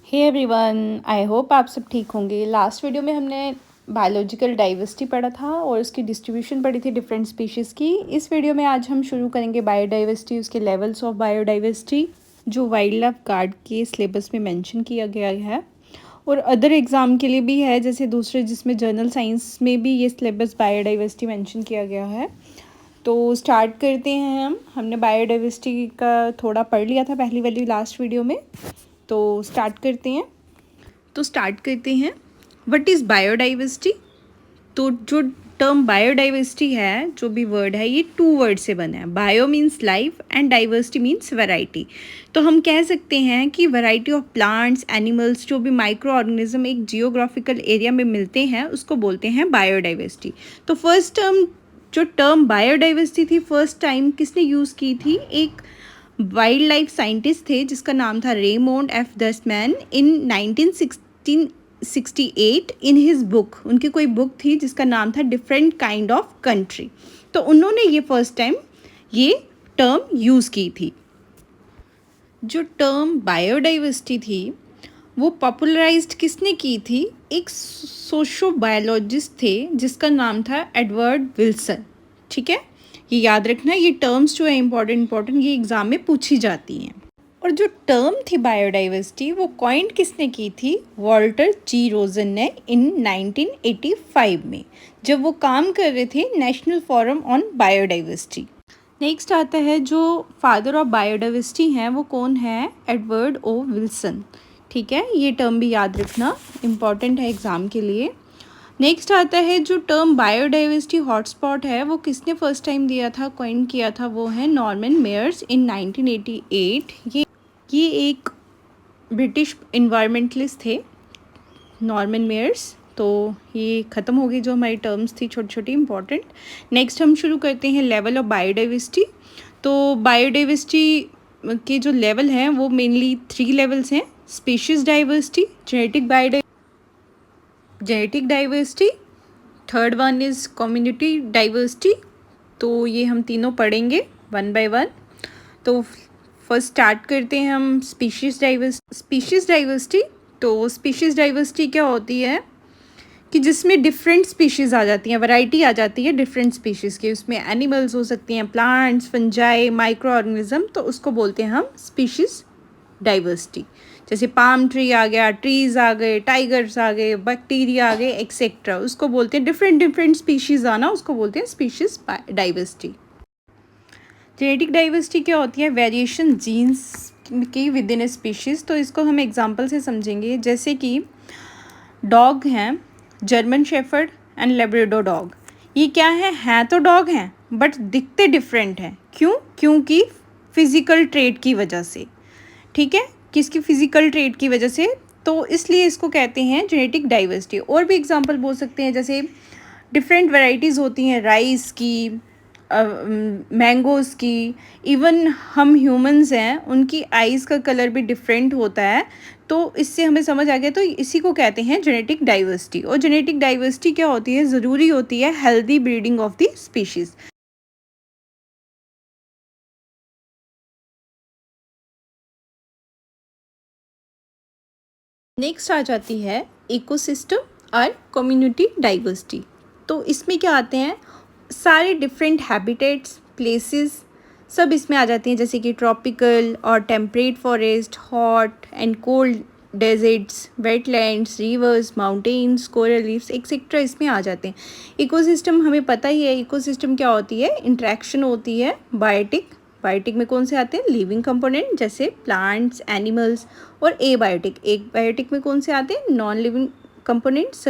Hey everyone, I hope आप सब ठीक होंगे। लास्ट वीडियो में हमने बायोलॉजिकल डाइवर्सिटी पढ़ा था और उसकी डिस्ट्रीब्यूशन पढ़ी थी डिफरेंट स्पीशीज़ की। इस वीडियो में आज हम शुरू करेंगे बायोडाइवर्सिटी, उसके लेवल्स ऑफ बायोडाइवर्सिटी जो वाइल्ड लाइफ गार्ड के सिलेबस में मेंशन किया गया है और अदर एग्ज़ाम के लिए भी है, जैसे दूसरे जिसमें जर्नल साइंस में भी ये सिलेबस बायोडाइवर्सिटी मेंशन किया गया है। तो स्टार्ट करते हैं। हमने बायोडाइवर्सिटी का थोड़ा पढ़ लिया था पहली वाली लास्ट वीडियो में, तो स्टार्ट करते हैं। What is biodiversity? तो जो टर्म बायोडाइवर्सिटी है, जो भी वर्ड है, ये 2 वर्ड से बना है। Bio means life and diversity means variety. तो हम कह सकते हैं कि वैरायटी ऑफ प्लांट्स, एनिमल्स, जो भी माइक्रो ऑर्गेनिज्म एक जियोग्राफिकल एरिया में मिलते हैं, उसको बोलते हैं बायोडाइवर्सिटी। तो फर्स्ट टर्म बायोडाइवर्सिटी थी, फर्स्ट टाइम किसने यूज़ की थी? एक वाइल्ड लाइफ साइंटिस्ट थे जिसका नाम था Raymond F Dasmann in 1968 in his book. उनकी कोई बुक थी जिसका नाम था डिफरेंट काइंड ऑफ कंट्री। तो उन्होंने ये फर्स्ट टाइम ये टर्म यूज़ की थी। जो टर्म बायोडाइवर्सिटी थी वो पॉपुलराइज्ड किसने की थी? एक सोशो बायोलॉजिस्ट थे जिसका नाम था एडवर्ड विल्सन। ठीक है, ये याद रखना, ये टर्म्स जो है इंपॉर्टेंट ये एग्ज़ाम में पूछी जाती हैं। और जो टर्म थी बायोडाइवर्सिटी वो कॉइंड किसने की थी? वॉल्टर जी रोजन ने इन 1985 में, जब वो काम कर रहे थे national forum on biodiversity. Next आता है जो फादर ऑफ बायोडाइवर्सिटी हैं, वो कौन है? एडवर्ड ओ विल्सन। ठीक है, ये टर्म भी याद रखना, इम्पॉर्टेंट है एग्ज़ाम के लिए। नेक्स्ट आता है जो टर्म बायोडाइवर्सिटी हॉटस्पॉट है, वो किसने फर्स्ट टाइम दिया था, कॉइन किया था? वो है नॉर्मन मेयर्स इन 1988। ये एक ब्रिटिश इन्वायरमेंटलिस्ट थे, नॉर्मन मेयर्स। तो ये ख़त्म हो गई जो हमारी टर्म्स थी छोटी छोटी इंपॉर्टेंट। नेक्स्ट हम शुरू करते हैं लेवल ऑफ बायोडाइवर्सिटी। तो बायोडाइवर्सिटी के जो लेवल हैं वो मेनली 3 लेवल्स हैं। Species diversity, genetic diversity, third one is community diversity. तो ये हम तीनों पढ़ेंगे वन बाय वन। तो फर्स्ट स्टार्ट करते हैं हम स्पीशीज़ डाइवर्सिटी। तो स्पीशीज़ डाइवर्सिटी क्या होती है कि जिसमें डिफरेंट स्पीशीज़ आ जाती हैं, वैरायटी आ जाती है डिफरेंट स्पीशीज़ की। उसमें एनिमल्स हो सकती हैं, प्लांट्स, फंजाई, माइक्रो ऑर्गेनिज्म, तो उसको बोलते हैं हम स्पीशीज़ डाइवर्सिटी। जैसे पाम ट्री आ गया, ट्रीज़ आ गए, टाइगर्स आ गए, बैक्टीरिया आ गए, एक्सेट्रा, उसको बोलते हैं डिफरेंट स्पीशीज़ आना, उसको बोलते हैं स्पीशीज़ डाइवर्सिटी। जेनेटिक डाइवर्सिटी क्या होती है? वेरिएशन जीन्स की विद इन ए स्पीशीज़। तो इसको हम एग्जांपल से समझेंगे, जैसे कि डॉग हैं, German shepherd and Labrador dog. ये क्या है तो डॉग हैं बट दिखते डिफरेंट हैं। क्यों? क्योंकि फिज़िकल ट्रेट की वजह से। ठीक है, किसकी? फिज़िकल ट्रेट की वजह से। तो इसलिए इसको कहते हैं जेनेटिक डाइवर्सिटी। और भी एग्जांपल बोल सकते हैं, जैसे डिफरेंट वैरायटीज़ होती हैं राइस की, मैंगोज़ की। इवन हम ह्यूमंस हैं, उनकी आइज़ का कलर भी डिफरेंट होता है। तो इससे हमें समझ आ गया, तो इसी को कहते हैं जेनेटिक डाइवर्सिटी। और जेनेटिक डाइवर्सिटी क्या होती है? ज़रूरी होती है healthy breeding of the species. Next आ जाती है इकोसिस्टम और कम्युनिटी डाइवर्सिटी। तो इसमें क्या आते हैं? सारे डिफरेंट हैबिटेट्स, प्लेसेस, सब इसमें आ जाती हैं, जैसे कि ट्रॉपिकल और temperate forest, hot and cold deserts, wetlands, rivers, mountains, coral reefs etcetera इसमें आ जाते हैं। इकोसिस्टम हमें पता ही है, इकोसिस्टम क्या होती है? इंट्रैक्शन होती है बायोटिक में कौन से आते हैं? लिविंग कंपोनेंट जैसे प्लांट्स, एनिमल्स। और एबायोटिक में कौन से आते हैं? नॉन लिविंग कंपोनेंट्स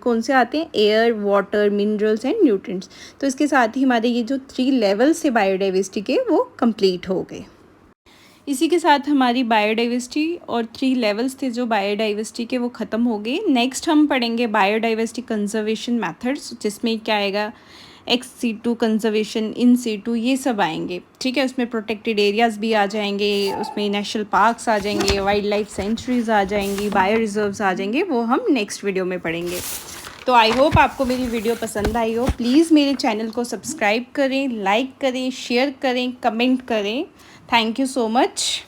कौन से आते हैं? Air, water, minerals and nutrients. तो इसके साथ ही हमारे ये जो 3 लेवल्स है बायोडाइवर्सिटी के, वो कंप्लीट हो गए। इसी के साथ हमारी बायोडाइवर्सिटी और 3 लेवल्स थे जो बायोडाइवर्सिटी के, वो ख़त्म हो गए। नेक्स्ट हम पढ़ेंगे बायोडाइवर्सिटी कंजर्वेशन मेथड्स, जिसमें क्या आएगा? Ex situ conservation, in situ, ये सब आएंगे। ठीक है, उसमें प्रोटेक्टेड एरियाज़ भी आ जाएंगे, उसमें नेशनल पार्क्स आ जाएंगे, वाइल्ड लाइफ सेंचुरीज आ जाएंगी, बायो रिजर्व्स आ जाएंगे, वो हम नेक्स्ट वीडियो में पढ़ेंगे। तो आई होप आपको मेरी वीडियो पसंद आई हो। प्लीज़ मेरे चैनल को सब्सक्राइब करें, लाइक करें, शेयर करें, कमेंट करें। Thank you so much.